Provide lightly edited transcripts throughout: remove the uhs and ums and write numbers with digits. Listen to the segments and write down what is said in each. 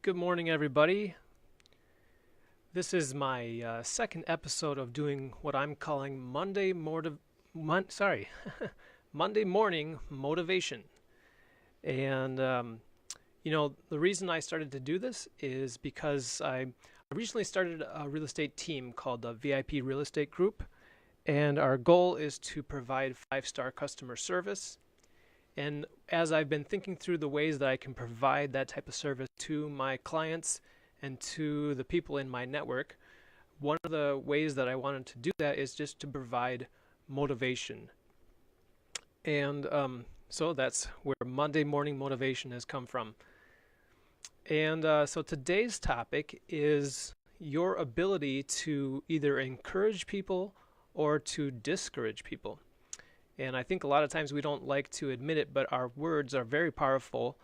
Good morning, everybody. This is my second episode of doing what I'm calling Monday morning motivation. And the reason I started to do this is because I recently started a real estate team called the VIP Real Estate Group, and our goal is to provide 5-star customer service. And as I've been thinking through the ways that I can provide that type of service to my clients and to the people in my network, one of the ways that I wanted to do that is just to provide motivation. And so that's where Monday morning motivation has come from. And so today's topic is your ability to either encourage people or to discourage people. And I think a lot of times we don't like to admit it, but our words are very powerful.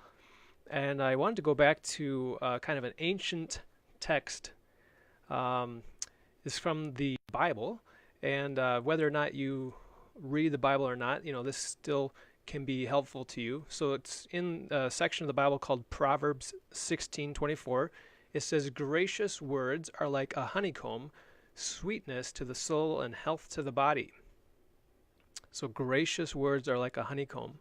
And I wanted to go back to kind of an ancient text. It's from the Bible. And whether or not you read the Bible or not, this still can be helpful to you. So it's in a section of the Bible called Proverbs 16:24. It says, "Gracious words are like a honeycomb, sweetness to the soul and health to the body." So gracious words are like a honeycomb.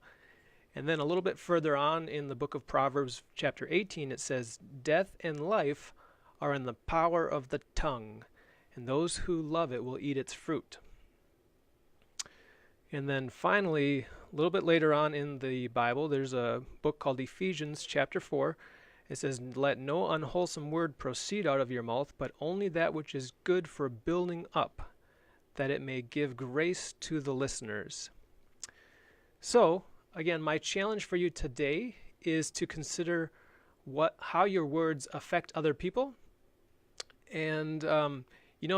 And then a little bit further on in the book of Proverbs, chapter 18, it says, "Death and life are in the power of the tongue, and those who love it will eat its fruit." And then finally, a little bit later on in the Bible, there's a book called Ephesians, chapter 4. It says, "Let no unwholesome word proceed out of your mouth, but only that which is good for building up, that it may give grace to the listeners." So, again, my challenge for you today is to consider how your words affect other people. And,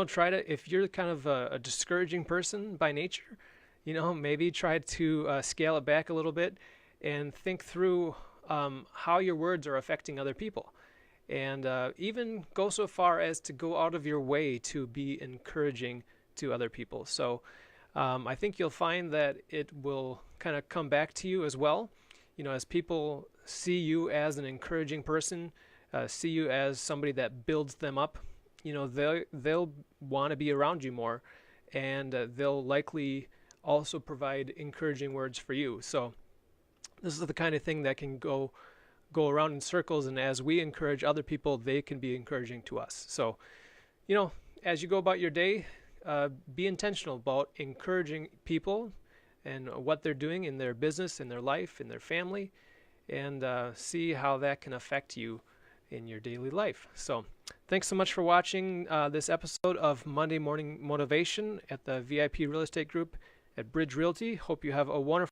try to, if you're kind of a discouraging person by nature, maybe try to scale it back a little bit and think through how your words are affecting other people. And even go so far as to go out of your way to be encouraging to other people. So I think you'll find that it will kind of come back to you as well. As people see you as an encouraging person, see you as somebody that builds them up, they'll want to be around you more, and they'll likely also provide encouraging words for you. So this is the kind of thing that can go around in circles, and as we encourage other people, they can be encouraging to us. So, as you go about your day, be intentional about encouraging people and what they're doing in their business, in their life, in their family, and see how that can affect you in your daily life. So thanks so much for watching this episode of Monday Morning Motivation at the VIP Real Estate Group at Bridge Realty. Hope you have a wonderful